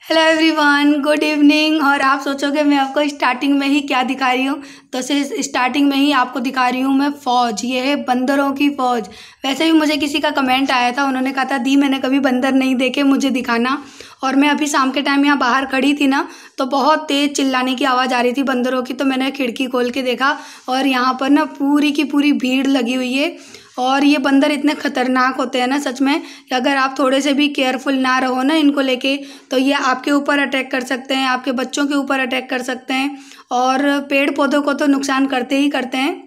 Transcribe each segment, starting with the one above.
Hello everyone, good evening. और आप सोचोगे मैं आपको स्टार्टिंग में ही क्या दिखा रही हूँ, तो स्टार्टिंग में ही आपको दिखा रही हूँ मैं फ़ौज। ये है बंदरों की फ़ौज। वैसे भी मुझे किसी का कमेंट आया था, उन्होंने कहा था दी मैंने कभी बंदर नहीं देखे, मुझे दिखाना। और मैं अभी शाम के टाइम यहाँ बाहर खड़ी थी ना, तो बहुत तेज़ चिल्लाने की आवाज़ आ रही थी बंदरों की। तो मैंने खिड़की खोल के देखा और यहाँ पर ना पूरी की पूरी भीड़ लगी हुई है। और ये बंदर इतने ख़तरनाक होते हैं ना सच में, कि अगर आप थोड़े से भी केयरफुल ना रहो ना इनको लेके, तो ये आपके ऊपर अटैक कर सकते हैं, आपके बच्चों के ऊपर अटैक कर सकते हैं। और पेड़ पौधों को तो नुकसान करते ही करते हैं।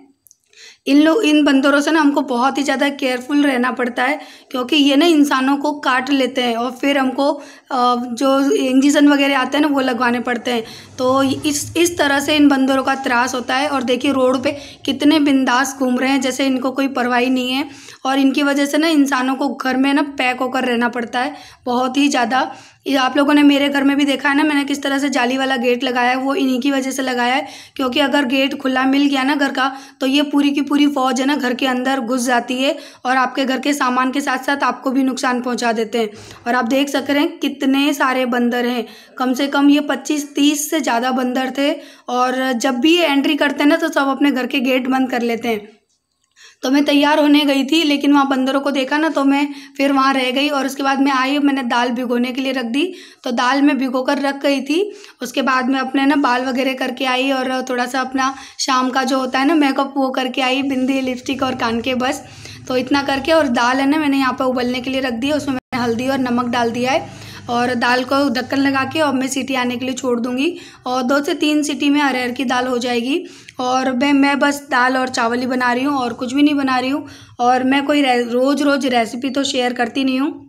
इन बंदरों से ना हमको बहुत ही ज़्यादा केयरफुल रहना पड़ता है, क्योंकि ये ना इंसानों को काट लेते हैं और फिर हमको जो इंजेक्शन वगैरह आते हैं ना वो लगवाने पड़ते हैं। तो इस तरह से इन बंदरों का त्रास होता है। और देखिए रोड पे कितने बिंदास घूम रहे हैं, जैसे इनको कोई परवाह नहीं है। और इनकी वजह से ना इंसानों को घर में ना पैक होकर रहना पड़ता है बहुत ही ज़्यादा। ये आप लोगों ने मेरे घर में भी देखा है ना, मैंने किस तरह से जाली वाला गेट लगाया है, वो इन्हीं की वजह से लगाया है। क्योंकि अगर गेट खुला मिल गया ना घर का, तो ये पूरी की पूरी फ़ौज है ना घर के अंदर घुस जाती है और आपके घर के सामान के साथ साथ आपको भी नुकसान पहुंचा देते हैं। और आप देख सक रहे हैं कितने सारे बंदर हैं, कम से कम ये 25-30 से ज़्यादा बंदर थे। और जब भी ये एंट्री करते हैं ना, तो सब अपने घर के गेट बंद कर लेते हैं। तो मैं तैयार होने गई थी, लेकिन वहाँ बंदरों को देखा ना, तो मैं फिर वहाँ रह गई। और उसके बाद मैं आई, मैंने दाल भिगोने के लिए रख दी। तो दाल मैं भिगो कर रख गई थी। उसके बाद मैं अपने ना बाल वगैरह करके आई और थोड़ा सा अपना शाम का जो होता है ना मेकअप वो करके आई, बिंदी लिपस्टिक और कान के बस। तो इतना करके, और दाल है ना मैंने यहाँ पर उबलने के लिए रख दी है, उसमें मैंने हल्दी और नमक डाल दिया है। और दाल को ढक्कन लगा के और मैं सीटी आने के लिए छोड़ दूँगी। और 2 से 3 सीटी में अरहर की दाल हो जाएगी। और मैं बस दाल और चावल ही बना रही हूँ और कुछ भी नहीं बना रही हूँ। और मैं कोई रोज़ रेसिपी तो शेयर करती नहीं हूँ।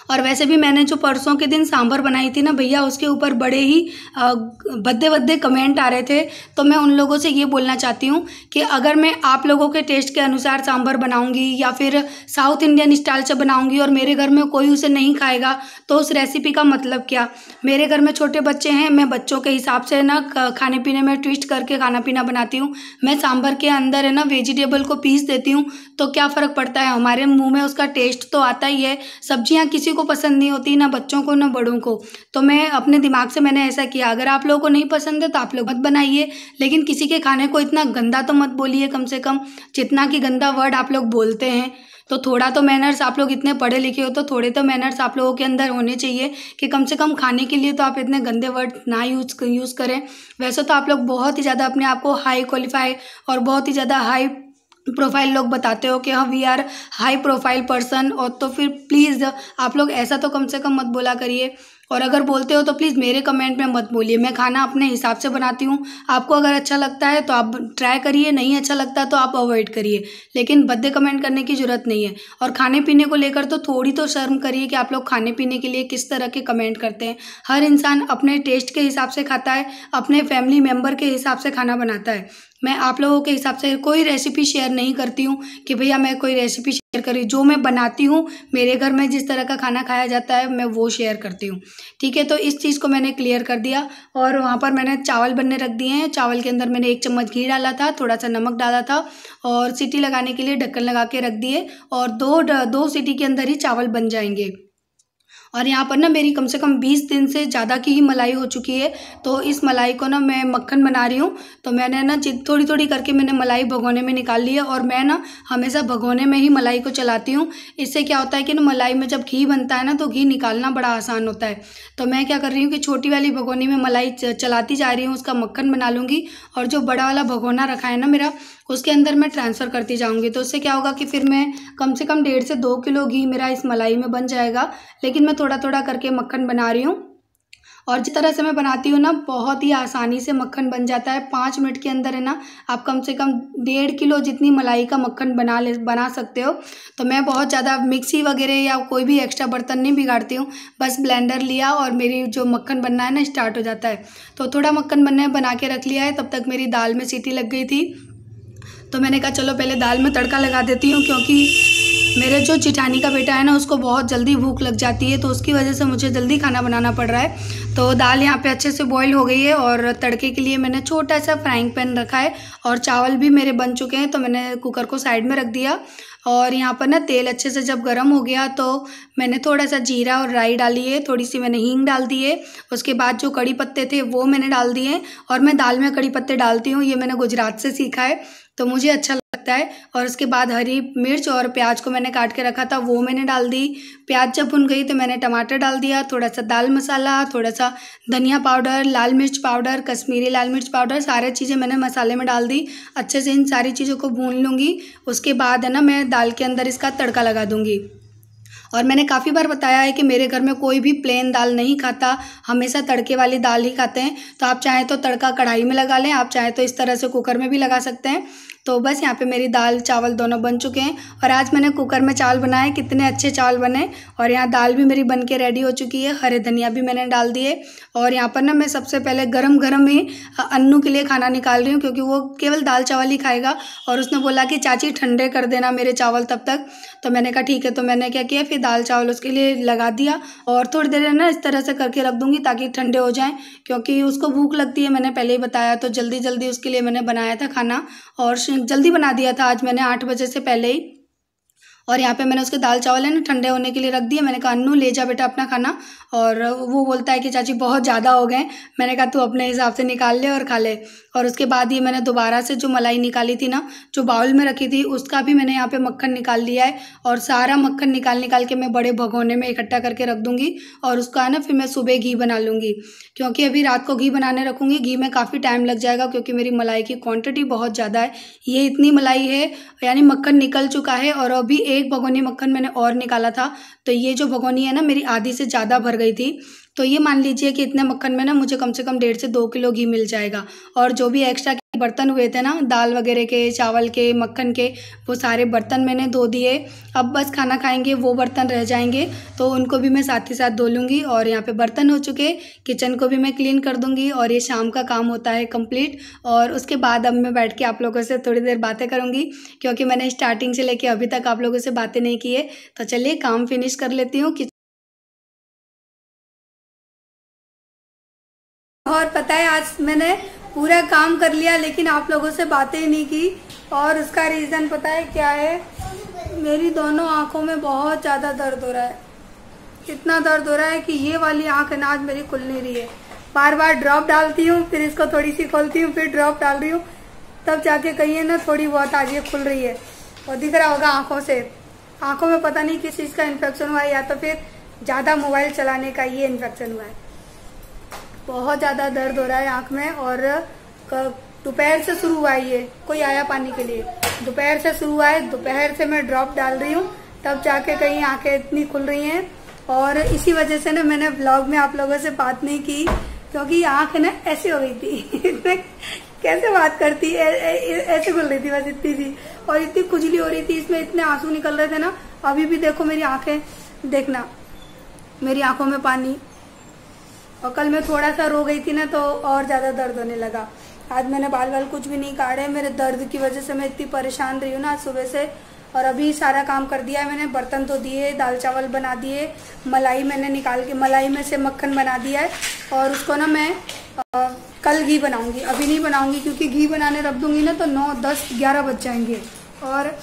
और वैसे भी मैंने जो परसों के दिन सांभर बनाई थी ना भैया, उसके ऊपर बड़े ही भद्दे भद्दे कमेंट आ रहे थे। तो मैं उन लोगों से ये बोलना चाहती हूँ कि अगर मैं आप लोगों के टेस्ट के अनुसार सांभर बनाऊँगी या फिर साउथ इंडियन स्टाइल से बनाऊँगी और मेरे घर में कोई उसे नहीं खाएगा, तो उस रेसिपी का मतलब क्या। मेरे घर में छोटे बच्चे हैं, मैं बच्चों के हिसाब से ना खाने पीने में ट्विस्ट करके खाना पीना बनाती हूँ। मैं सांभर के अंदर है ना वेजिटेबल को पीस देती हूँ, तो क्या फ़र्क पड़ता है, हमारे मुँह में उसका टेस्ट तो आता ही है। सब्जियाँ किसी को पसंद नहीं होती, ना बच्चों को ना बड़ों को। तो मैं अपने दिमाग से मैंने ऐसा किया, अगर आप लोगों को नहीं पसंद है तो आप लोग मत बनाइए, लेकिन किसी के खाने को इतना गंदा तो मत बोलिए कम से कम, जितना कि गंदा वर्ड आप लोग बोलते हैं। तो थोड़ा तो मैनर्स, आप लोग इतने पढ़े लिखे हो तो थोड़े तो मैनर्स आप लोगों के अंदर होने चाहिए, कि कम से कम खाने के लिए तो आप इतने गंदे वर्ड ना यूज़ करें। वैसे तो आप लोग बहुत ही ज़्यादा अपने आप को हाई क्वालिफाई और बहुत ही ज़्यादा हाई प्रोफाइल लोग बताते हो कि हाँ we are high profile person. और तो फिर प्लीज़ आप लोग ऐसा तो कम से कम मत बोला करिए। और अगर बोलते हो तो प्लीज़ मेरे कमेंट में मत बोलिए। मैं खाना अपने हिसाब से बनाती हूँ, आपको अगर अच्छा लगता है तो आप ट्राई करिए, नहीं अच्छा लगता तो आप अवॉइड करिए, लेकिन भद्दे कमेंट करने की ज़रूरत नहीं है। और खाने पीने को लेकर तो थोड़ी तो शर्म करिए कि आप लोग खाने पीने के लिए किस तरह के कमेंट करते हैं। हर इंसान अपने टेस्ट के हिसाब से खाता है, अपने फैमिली मेम्बर के हिसाब से खाना बनाता है। मैं आप लोगों के हिसाब से कोई रेसिपी शेयर नहीं करती हूँ कि भैया मैं कोई रेसिपी शेयर करी। जो मैं बनाती हूँ, मेरे घर में जिस तरह का खाना खाया जाता है मैं वो शेयर करती हूँ, ठीक है। तो इस चीज़ को मैंने क्लियर कर दिया। और वहाँ पर मैंने चावल बनने रख दिए हैं। चावल के अंदर मैंने 1 चम्मच घी डाला था, थोड़ा सा नमक डाला था और सीटी लगाने के लिए ढक्कन लगा के रख दिए। और दो सीटी के अंदर ही चावल बन जाएंगे। और यहाँ पर ना मेरी कम से कम 20 दिन से ज़्यादा की ही मलाई हो चुकी है। तो इस मलाई को ना मैं मक्खन बना रही हूँ। तो मैंने ना थोड़ी थोड़ी करके मैंने मलाई भगोने में निकाल ली है। और मैं ना हमेशा भगोने में ही मलाई को चलाती हूँ। इससे क्या होता है कि ना मलाई में जब घी बनता है ना, तो घी निकालना बड़ा आसान होता है। तो मैं क्या कर रही हूँ कि छोटी वाली भगोनी में मलाई चलाती जा रही हूँ, उसका मक्खन बना लूँगी। और जो बड़ा वाला भगोना रखा है ना मेरा, उसके अंदर मैं ट्रांसफ़र करती जाऊँगी। तो उससे क्या होगा कि फिर मैं कम से कम 1.5 से 2 किलो घी मेरा इस मलाई में बन जाएगा। लेकिन मैं थोड़ा थोड़ा करके मक्खन बना रही हूँ। और जिस तरह से मैं बनाती हूँ ना, बहुत ही आसानी से मक्खन बन जाता है। 5 मिनट के अंदर है ना आप कम से कम 1.5 किलो जितनी मलाई का मक्खन बना सकते हो। तो मैं बहुत ज़्यादा मिक्सी वगैरह या कोई भी एक्स्ट्रा बर्तन नहीं बिगाड़ती हूँ, बस ब्लेंडर लिया और मेरी जो मक्खन बनना है ना स्टार्ट हो जाता है। तो थोड़ा मक्खन बना के रख लिया है। तब तक मेरी दाल में सीटी लग गई थी। तो मैंने कहा चलो पहले दाल में तड़का लगा देती हूँ, क्योंकि मेरे जो जिठानी का बेटा है ना उसको बहुत जल्दी भूख लग जाती है, तो उसकी वजह से मुझे जल्दी खाना बनाना पड़ रहा है। तो दाल यहाँ पे अच्छे से बॉईल हो गई है और तड़के के लिए मैंने छोटा सा फ्राइंग पैन रखा है और चावल भी मेरे बन चुके हैं। तो मैंने कुकर को साइड में रख दिया। और यहाँ पर ना तेल अच्छे से जब गर्म हो गया तो मैंने थोड़ा सा जीरा और राई डाली है, थोड़ी सी मैंने हींग डाल दी है। उसके बाद जो कड़ी पत्ते थे वो मैंने डाल दिए। और मैं दाल में कड़ी पत्ते डालती हूँ, ये मैंने गुजरात से सीखा है तो मुझे अच्छा लगता है। और उसके बाद हरी मिर्च और प्याज को मैंने काट के रखा था वो मैंने डाल दी। प्याज जब भुन गई तो मैंने टमाटर डाल दिया, थोड़ा सा दाल मसाला, थोड़ा सा धनिया पाउडर, लाल मिर्च पाउडर, कश्मीरी लाल मिर्च पाउडर, सारी चीज़ें मैंने मसाले में डाल दी। अच्छे से इन सारी चीज़ों को भून लूँगी। उसके बाद है ना मैं दाल के अंदर इसका तड़का लगा दूँगी। और मैंने काफ़ी बार बताया है कि मेरे घर में कोई भी प्लेन दाल नहीं खाता, हमेशा तड़के वाली दाल ही खाते हैं। तो आप चाहें तो तड़का कढ़ाई में लगा लें, आप चाहें तो इस तरह से कुकर में भी लगा सकते हैं। तो बस यहाँ पे मेरी दाल चावल दोनों बन चुके हैं। और आज मैंने कुकर में चावल बनाए, कितने अच्छे चावल बने। और यहाँ दाल भी मेरी बन के रेडी हो चुकी है, हरे धनिया भी मैंने डाल दिए। और यहाँ पर ना मैं सबसे पहले गरम गरम ही अन्नू के लिए खाना निकाल रही हूँ, क्योंकि वो केवल दाल चावल ही खाएगा। और उसने बोला कि चाची ठंडे कर देना मेरे चावल तब तक। तो मैंने कहा ठीक है। तो मैंने क्या किया, फिर दाल चावल उसके लिए लगा दिया और थोड़ी देर ना इस तरह से करके रख दूँगी ताकि ठंडे हो जाएँ, क्योंकि उसको भूख लगती है, मैंने पहले ही बताया। तो जल्दी जल्दी उसके लिए मैंने बनाया था खाना और जल्दी बना दिया था आज मैंने 8 बजे से पहले ही। और यहाँ पे मैंने उसके दाल चावल है ना ठंडे होने के लिए रख दिए। मैंने कहा अन्नू ले जा बेटा अपना खाना। और वो बोलता है कि चाची बहुत ज़्यादा हो गए। मैंने कहा तू अपने हिसाब से निकाल ले और खा ले। और उसके बाद ये मैंने दोबारा से जो मलाई निकाली थी ना, जो बाउल में रखी थी, उसका भी मैंने यहाँ पे मक्खन निकाल लिया है। और सारा मक्खन निकाल के मैं बड़े भगोने में इकट्ठा करके रख दूँगी। और उसका है ना फिर मैं सुबह घी बना लूँगी, क्योंकि अभी रात को घी बनाने रखूँगी। घी में काफ़ी टाइम लग जाएगा, क्योंकि मेरी मलाई की क्वांटिटी बहुत ज़्यादा है। ये इतनी मलाई है, यानी मक्खन निकल चुका है और अभी एक भगोनी मक्खन मैंने और निकाला था। तो ये जो भगोनी है ना मेरी आधी से ज़्यादा भर गई थी। तो ये मान लीजिए कि इतने मक्खन में ना मुझे कम से कम 1.5 से 2 किलो घी मिल जाएगा। और जो भी एक्स्ट्रा के बर्तन हुए थे ना, दाल वगैरह के, चावल के, मक्खन के, वो सारे बर्तन मैंने धो दिए। अब बस खाना खाएंगे वो बर्तन रह जाएंगे, तो उनको भी मैं साथ ही साथ धो लूँगी। और यहाँ पे बर्तन हो चुके, किचन को भी मैं क्लीन कर दूँगी और ये शाम का काम होता है कंप्लीट। और उसके बाद अब मैं बैठ के आप लोगों से थोड़ी देर बातें करूँगी, क्योंकि मैंने स्टार्टिंग से लेके अभी तक आप लोगों से बातें नहीं की है। तो चलिए काम फिनिश कर लेती हूँ। और पता है आज मैंने पूरा काम कर लिया, लेकिन आप लोगों से बातें नहीं की। और उसका रीज़न पता है क्या है, मेरी दोनों आँखों में बहुत ज़्यादा दर्द हो रहा है। इतना दर्द हो रहा है कि ये वाली आँख ना आज मेरी खुल नहीं रही है। बार बार ड्रॉप डालती हूँ, फिर इसको थोड़ी सी खोलती हूँ, फिर ड्रॉप डाल रही हूँ, तब जाके कहीं है ना थोड़ी बहुत आज ये खुल रही है। और दिख रहा होगा आँखों से, आँखों में पता नहीं किस चीज़ का इन्फेक्शन हुआ है, या तो फिर ज़्यादा मोबाइल चलाने का ये इन्फेक्शन हुआ है। बहुत ज़्यादा दर्द हो रहा है आँख में। और दोपहर से शुरू हुआ है, ये कोई आया पानी के लिए, दोपहर से शुरू हुआ है। दोपहर से मैं ड्रॉप डाल रही हूँ, तब जाके कहीं आंखें इतनी खुल रही हैं। और इसी वजह से ना मैंने व्लॉग में आप लोगों से बात नहीं की, क्योंकि आँख ना ऐसे हो गई थी कैसे बात करती, ऐसे खुल रही थी बस, इतनी थी। और इतनी खुजली हो रही थी, इसमें इतने आंसू निकल रहे थे ना। अभी भी देखो मेरी आंखें, देखना मेरी आंखों में पानी। और कल मैं थोड़ा सा रो गई थी ना, तो और ज़्यादा दर्द होने लगा। आज मैंने बाल कुछ भी नहीं काटे, मेरे दर्द की वजह से मैं इतनी परेशान रही हूँ ना सुबह से। और अभी सारा काम कर दिया है मैंने, बर्तन तो दिए, दाल चावल बना दिए, मलाई मैंने निकाल के मलाई में से मक्खन बना दिया है। और उसको ना मैं कल घी बनाऊंगी, अभी नहीं बनाऊंगी, क्योंकि घी बनाने रख दूंगी ना तो 9, 10, 11 बज जाएंगे। और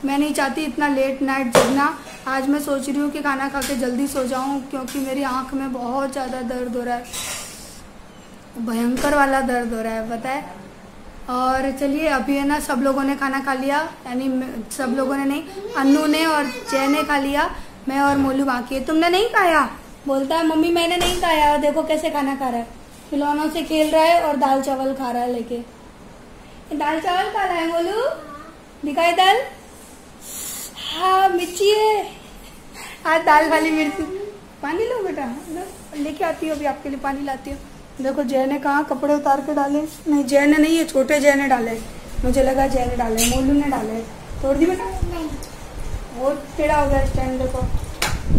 मैं नहीं चाहती इतना लेट नाइट जगना। आज मैं सोच रही हूँ कि खाना खा के जल्दी सो जाऊँ, क्योंकि मेरी आँख में बहुत ज़्यादा दर्द हो रहा है, भयंकर वाला दर्द हो रहा है पता है। और चलिए अभी है ना सब लोगों ने खाना खा लिया, यानी सब लोगों ने नहीं, अन्नू ने और जय ने खा लिया, मैं और मोलू बाकी है। तुमने नहीं खाया? बोलता है मम्मी मैंने नहीं खाया। देखो कैसे खाना खा रहा है, खिलौनों से खेल रहा है और दाल चावल खा रहा है लेके। दाल चावल खा रहा है मोलू, दिखाई दाल। हाँ मिर्ची है आज, दाल वाली मिर्ची। पानी लो बेटा, लेके आती हूँ अभी आपके लिए, पानी लाती हूँ। देखो जय ने कहा कपड़े उतार के डाले, नहीं जय ने नहीं, ये छोटे जय ने डाले, मुझे लगा जय ने डाले, मोलू ने डाले। तोड़ दी बेटा, वो टेढ़ा हो गया स्टैंड देखो।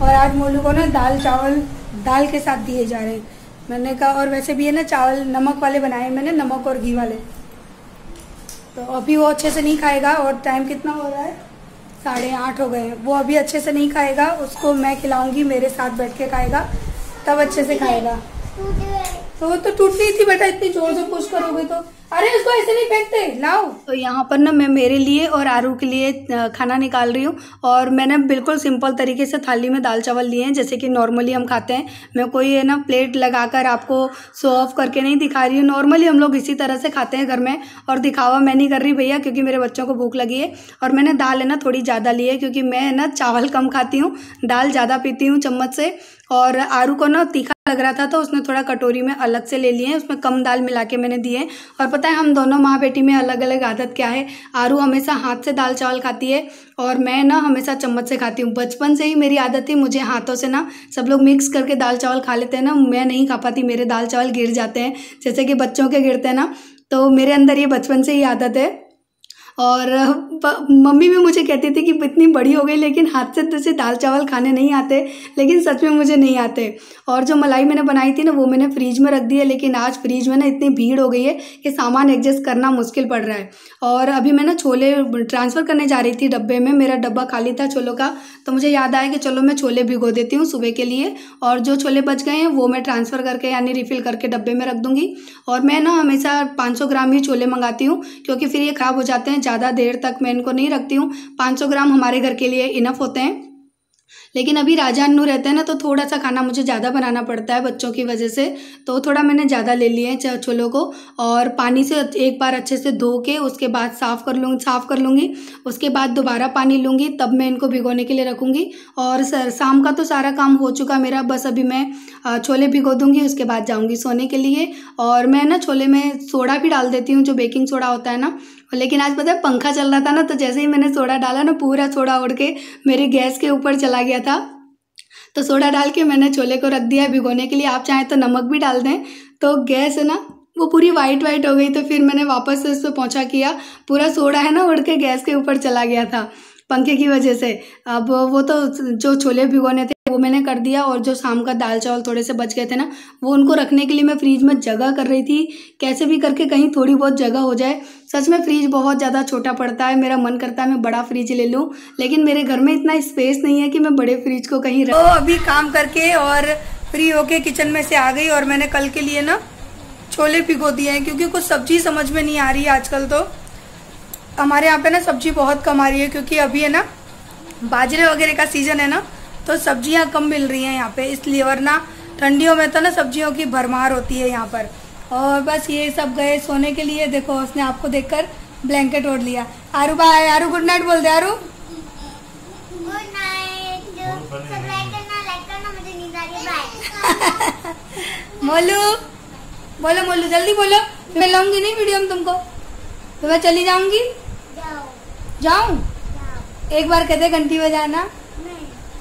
और आज मोलू को ना दाल चावल दाल के साथ दिए जा रहे हैं। मैंने कहा, और वैसे भी है ना चावल नमक वाले बनाए मैंने, नमक और घी वाले। तो अभी वो अच्छे से नहीं खाएगा। और टाइम कितना हो रहा है, 8:30 हो गए हैं। वो अभी अच्छे से नहीं खाएगा, उसको मैं खिलाऊंगी, मेरे साथ बैठ के खाएगा, तब अच्छे से खाएगा। तो वो तो टूट रही थी बेटा, इतनी जोर से पुश करोगे तो। अरे उसको ऐसे नहीं फेंकते, लाओ। तो यहाँ पर ना मैं मेरे लिए और आरू के लिए खाना निकाल रही हूँ। और मैंने बिल्कुल सिंपल तरीके से थाली में दाल चावल लिए हैं, जैसे कि नॉर्मली हम खाते हैं। मैं कोई है ना प्लेट लगाकर आपको शो ऑफ करके नहीं दिखा रही हूँ, नॉर्मली हम लोग इसी तरह से खाते हैं घर में। और दिखावा मैं नहीं कर रही भैया, क्योंकि मेरे बच्चों को भूख लगी है। और मैंने दाल है ना थोड़ी ज़्यादा ली है, क्योंकि मैं है ना चावल कम खाती हूँ, दाल ज़्यादा पीती हूँ चम्मच से। और आरू को ना तीखा लग रहा था तो उसने थोड़ा कटोरी में अलग से ले लिए हैं, उसमें कम दाल मिला के मैंने दिए। और पता है हम दोनों माँ बेटी में अलग अलग आदत क्या है। आरू हमेशा हाथ से दाल चावल खाती है और मैं ना हमेशा चम्मच से खाती हूँ। बचपन से ही मेरी आदत थी, मुझे हाथों से ना सब लोग मिक्स करके दाल चावल खा लेते हैं ना, मैं नहीं खा पाती, मेरे दाल चावल गिर जाते हैं जैसे कि बच्चों के गिरते हैं ना। तो मेरे अंदर ये बचपन से ही आदत है। और मम्मी भी मुझे कहती थी कि इतनी बड़ी हो गई लेकिन हाथ से तुझे दाल चावल खाने नहीं आते, लेकिन सच में मुझे नहीं आते। और जो मलाई मैंने बनाई थी ना वो मैंने फ्रीज में रख दी है, लेकिन आज फ्रीज में ना इतनी भीड़ हो गई है कि सामान एडजस्ट करना मुश्किल पड़ रहा है। और अभी मैं ना छोले ट्रांसफ़र करने जा रही थी डब्बे में, मेरा डब्बा खाली था छोलों का, तो मुझे याद आया कि चलो मैं छोले भिगो देती हूँ सुबह के लिए, और जो छोले बच गए हैं वो मैं ट्रांसफ़र करके यानी रिफ़िल करके डब्बे में रख दूँगी। और मैं ना हमेशा 500 ग्राम ही छोले मंगाती हूँ, क्योंकि फिर ये ख़राब हो जाते हैं, ज़्यादा देर तक मैं इनको नहीं रखती हूँ। 500 ग्राम हमारे घर के लिए इनफ होते हैं। लेकिन अभी राजा अन्नू रहते हैं ना, तो थोड़ा सा खाना मुझे ज़्यादा बनाना पड़ता है बच्चों की वजह से, तो थोड़ा मैंने ज़्यादा ले लिए हैं छोलों को। और पानी से एक बार अच्छे से धो के उसके बाद साफ़ कर लूँगी, उसके बाद दोबारा पानी लूँगी, तब मैं इनको भिगोने के लिए रखूँगी। और शाम का तो सारा काम हो चुका मेरा, बस अभी मैं छोले भिगो दूँगी, उसके बाद जाऊँगी सोने के लिए। और मैं ना छोले में सोडा भी डाल देती हूँ, जो बेकिंग सोडा होता है ना। लेकिन आज पता है पंखा चल रहा था ना, तो जैसे ही मैंने सोडा डाला ना पूरा सोडा उड़ के मेरे गैस के ऊपर चला गया था। तो सोडा डाल के मैंने छोले को रख दिया भिगोने के लिए। आप चाहें तो नमक भी डाल दें। तो गैस है ना वो पूरी वाइट हो गई, तो फिर मैंने वापस से उस पर पोंछा किया, पूरा सोडा है ना उड़ के गैस के ऊपर चला गया था पंखे की वजह से। अब वो तो जो छोले भिगोने थे वो मैंने कर दिया, और जो शाम का दाल चावल थोड़े से बच गए थे ना, वो उनको रखने के लिए मैं फ्रीज में जगह कर रही थी, कैसे भी करके कहीं थोड़ी बहुत जगह हो जाए। सच में फ्रीज बहुत ज़्यादा छोटा पड़ता है, मेरा मन करता है मैं बड़ा फ्रिज ले लूँ, लेकिन मेरे घर में इतना स्पेस नहीं है कि मैं बड़े फ्रिज को कहीं रख। तो अभी काम करके और फ्री होके किचन में से आ गई, और मैंने कल के लिए ना छोले भिगो दिए हैं, क्योंकि कुछ सब्जी समझ में नहीं आ रही है आजकल। तो हमारे यहाँ पे ना सब्जी बहुत कम आ रही है, क्योंकि अभी है ना बाजरे वगैरह का सीजन है ना, तो सब्जियां कम मिल रही हैं यहाँ पे, इसलिए। वरना ठंडियों में तो ना सब्जियों की भरमार होती है यहाँ पर। और बस ये सब गए सोने के लिए। देखो उसने आपको देखकर ब्लैंकेट ओढ़ लिया। आरू बाय, आरू गुड नाइट बोल दे। आरू गुड नाइट, सब्सक्राइब करना, लाइक करना, मुझे नींद आ रही है, बाय। मोलू बोलो, मोलू जल्दी बोलो। मैं लाऊंगी नहीं वीडियो में तुमको, तो मैं चली जाऊंगी। जाऊं? एक बार कहते घंटी बजाना,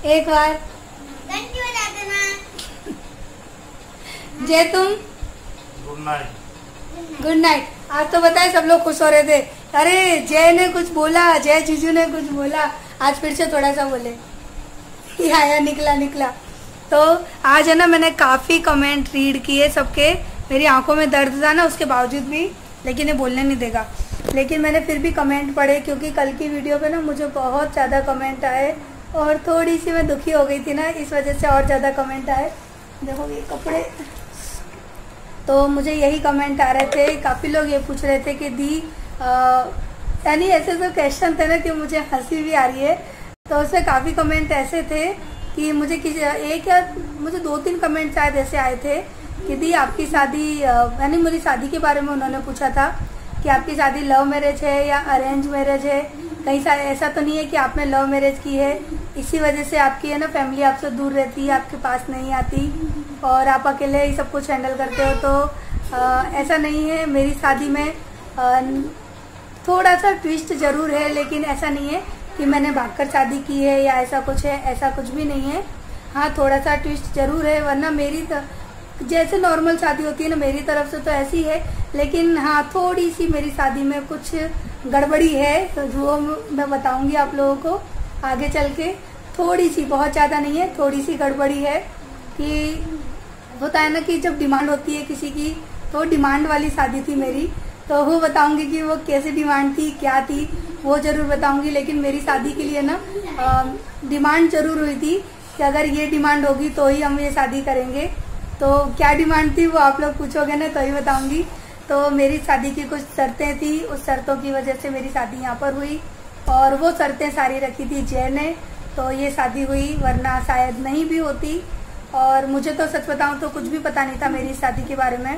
एक बार घंटी बजा देना। जय तुम गुड नाइट। Good night. आज तो बताए सब लोग खुश हो रहे थे, अरे जय ने कुछ बोला, जय जीजू ने कुछ बोला, आज फिर से थोड़ा सा बोले, आया निकला। तो आज है ना मैंने काफ़ी कमेंट रीड किए सबके। मेरी आंखों में दर्द था ना उसके बावजूद भी, लेकिन ये बोलने नहीं देगा, लेकिन मैंने फिर भी कमेंट पढ़े, क्योंकि कल की वीडियो पे ना मुझे बहुत ज़्यादा कमेंट आए, और थोड़ी सी मैं दुखी हो गई थी ना, इस वजह से और ज़्यादा कमेंट आए। देखो ये कपड़े, तो मुझे यही कमेंट आ रहे थे। काफ़ी लोग ये पूछ रहे थे कि दी यानी ऐसे तो क्वेश्चन थे ना कि मुझे हंसी भी आ रही है। तो उसमें काफ़ी कमेंट ऐसे थे कि मुझे मुझे 2-3 कमेंट शायद ऐसे आए थे कि दी आपकी शादी, यानी मेरी शादी के बारे में उन्होंने पूछा था कि आपकी शादी लव मैरिज है या अरेंज मैरिज है। कहीं ऐसा तो नहीं है कि आपने लव मैरिज की है, इसी वजह से आपकी है ना फैमिली आपसे दूर रहती है, आपके पास नहीं आती और आप अकेले ही सब कुछ हैंडल करते हो। तो ऐसा नहीं है, मेरी शादी में थोड़ा सा ट्विस्ट जरूर है, लेकिन ऐसा नहीं है कि मैंने भागकर शादी की है या ऐसा कुछ है, ऐसा कुछ भी नहीं है। हाँ थोड़ा सा ट्विस्ट जरूर है, वरना मेरी जैसे नॉर्मल शादी होती है ना मेरी तरफ से तो ऐसी है, लेकिन हाँ थोड़ी सी मेरी शादी में कुछ गड़बड़ी है, तो जो मैं बताऊंगी आप लोगों को आगे चल के। थोड़ी सी, बहुत ज़्यादा नहीं है, थोड़ी सी गड़बड़ी है कि होता है ना कि जब डिमांड होती है किसी की, तो डिमांड वाली शादी थी मेरी, तो वो बताऊंगी कि वो कैसे डिमांड थी, क्या थी, वो जरूर बताऊंगी। लेकिन मेरी शादी के लिए ना डिमांड जरूर हुई थी कि अगर ये डिमांड होगी तो ही हम ये शादी करेंगे। तो क्या डिमांड थी वो आप लोग पूछोगे ना तो ही बताऊंगी। तो मेरी शादी की कुछ शर्तें थी, उस शर्तों की वजह से मेरी शादी यहाँ पर हुई और वो शर्तें सारी रखी थी जय ने, तो ये शादी हुई, वरना शायद नहीं भी होती। और मुझे तो सच बताऊं तो कुछ भी पता नहीं था मेरी शादी के बारे में।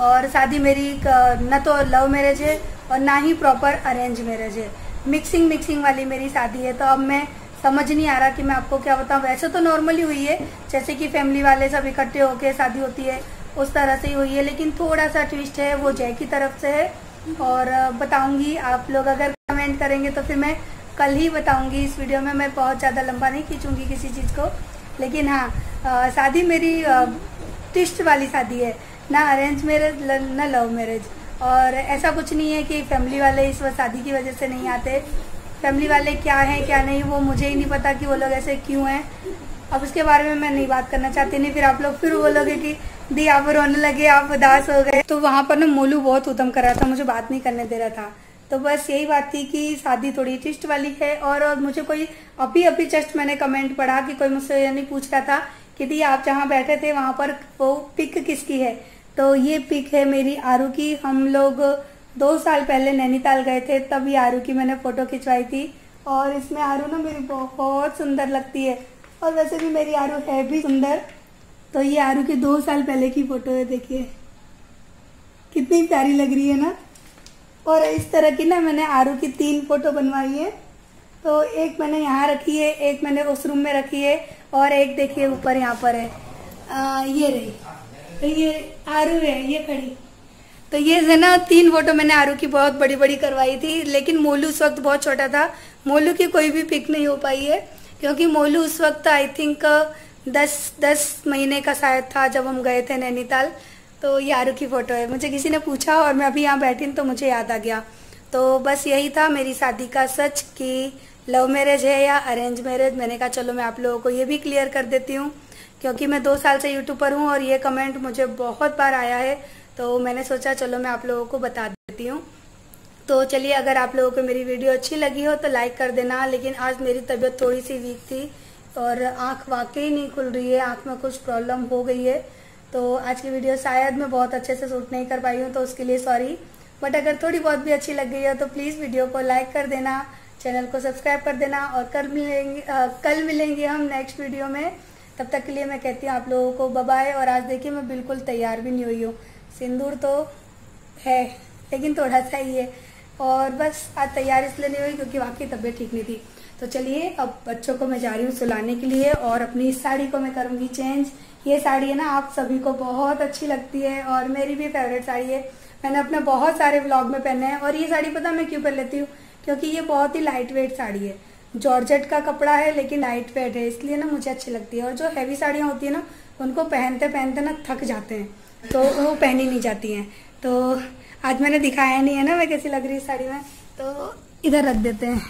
और शादी मेरी न तो लव मैरिज है और ना ही प्रॉपर अरेंज मैरिज है, मिक्सिंग वाली मेरी शादी है। तो अब मैं समझ नहीं आ रहा कि मैं आपको क्या बताऊं। वैसे तो नॉर्मली हुई है, जैसे कि फैमिली वाले सब इकट्ठे होके शादी होती है उस तरह से ही हुई है, लेकिन थोड़ा सा ट्विस्ट है, वो जय की तरफ से है और बताऊंगी। आप लोग अगर कमेंट करेंगे तो फिर मैं कल ही बताऊंगी इस वीडियो में। मैं बहुत ज़्यादा लंबा नहीं खींचूंगी किसी चीज़ को, लेकिन हाँ, शादी मेरी ट्विस्ट वाली शादी है, ना अरेंज मैरिज ना लव मैरिज। और ऐसा कुछ नहीं है कि फैमिली वाले इस वक्त शादी की वजह से नहीं आते। फैमिली वाले क्या हैं क्या नहीं वो मुझे ही नहीं पता कि वो लोग ऐसे क्यों हैं। अब उसके बारे में मैं नहीं बात करना चाहती, नहीं फिर आप लोग फिर बोलोगे कि दी आप रोने लगे, आप उदास हो गए। तो वहाँ पर ना मोलू बहुत उधम कर रहा था, मुझे बात नहीं करने दे रहा था। तो बस यही बात थी कि शादी थोड़ी ट्विस्ट वाली है। और मुझे कोई अभी जस्ट मैंने कमेंट पढ़ा कि कोई मुझसे ये नहीं पूछ रहा था कि दी आप जहाँ बैठे थे वहाँ पर वो पिक किसकी है। तो ये पिक है मेरी आरू की। हम लोग 2 साल पहले नैनीताल गए थे, तब ये आरू की मैंने फोटो खिंचवाई थी। और इसमें आरू ना मेरी बहुत सुंदर लगती है, और वैसे भी मेरी आरू है भी सुंदर। तो ये आरू की 2 साल पहले की फोटो है, देखिए कितनी प्यारी लग रही है ना। और इस तरह की ना मैंने आरू की 3 फोटो बनवाई है। तो एक मैंने यहाँ रखी है, एक मैंने उस रूम में रखी है, और एक देखिए ऊपर यहाँ पर है, ये रही। तो ये आरू है, ये खड़ी। तो ये है ना 3 फोटो मैंने आरू की बहुत बड़ी बड़ी करवाई थी, लेकिन मोलू उस वक्त बहुत छोटा था। मोलू की कोई भी पिक नहीं हो पाई है, क्योंकि मोलू उस वक्त आई थिंक 10 महीने का शायद था जब हम गए थे नैनीताल। तो ये आरू की फोटो है। मुझे किसी ने पूछा और मैं अभी यहाँ बैठी तो मुझे याद आ गया। तो बस यही था मेरी शादी का सच कि लव मैरिज है या अरेंज मैरिज। मैंने कहा चलो मैं आप लोगों को ये भी क्लियर कर देती हूँ, क्योंकि मैं 2 साल से यूट्यूब पर हूँ और ये कमेंट मुझे बहुत बार आया है। तो मैंने सोचा चलो मैं आप लोगों को बता देती हूँ। तो चलिए, अगर आप लोगों को मेरी वीडियो अच्छी लगी हो तो लाइक कर देना। लेकिन आज मेरी तबीयत थोड़ी सी वीक थी और आँख वाकई नहीं खुल रही है, आँख में कुछ प्रॉब्लम हो गई है। तो आज की वीडियो शायद मैं बहुत अच्छे से शूट नहीं कर पाई हूँ, तो उसके लिए सॉरी। बट अगर थोड़ी बहुत भी अच्छी लग गई हो तो प्लीज़ वीडियो को लाइक कर देना, चैनल को सब्सक्राइब कर देना। और कल मिलेंगे हम नेक्स्ट वीडियो में। तब तक के लिए मैं कहती हूँ आप लोगों को बाय बाय। और आज देखिए मैं बिल्कुल तैयार भी नहीं हुई हूँ, सिंदूर तो है लेकिन थोड़ा सा ही है। और बस आज तैयार इसलिए नहीं हुई क्योंकि वाकई तबीयत ठीक नहीं थी। तो चलिए, अब बच्चों को मैं जा रही हूँ सुलाने के लिए और अपनी इस साड़ी को मैं करूँगी चेंज। ये साड़ी है ना आप सभी को बहुत अच्छी लगती है और मेरी भी फेवरेट साड़ी है। मैंने अपने बहुत सारे व्लॉग में पहने हैं। और ये साड़ी पता मैं क्यों पहन लेती हूँ, क्योंकि ये बहुत ही लाइट वेट साड़ी है। जॉर्जेट का कपड़ा है लेकिन लाइट वेट है, इसलिए ना मुझे अच्छी लगती है। और जो हैवी साड़ियाँ होती है ना उनको पहनते पहनते ना थक जाते हैं, तो वो पहनी नहीं जाती हैं। तो आज मैंने दिखाया नहीं है ना मैं कैसी लग रही है साड़ी में, तो इधर रख देते हैं।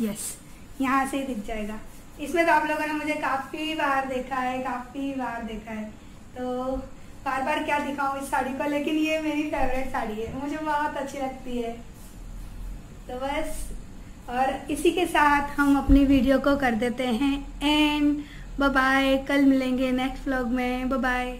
यस, यहाँ से ही दिख जाएगा। इसमें तो आप लोगों ने मुझे काफ़ी बार देखा है, तो बार बार क्या दिखाऊं इस साड़ी को, लेकिन ये मेरी फेवरेट साड़ी है, मुझे बहुत अच्छी लगती है। तो बस, और इसी के साथ हम अपनी वीडियो को कर देते हैं एंड। बाय बाय, कल मिलेंगे नेक्स्ट व्लॉग में। Bye bye.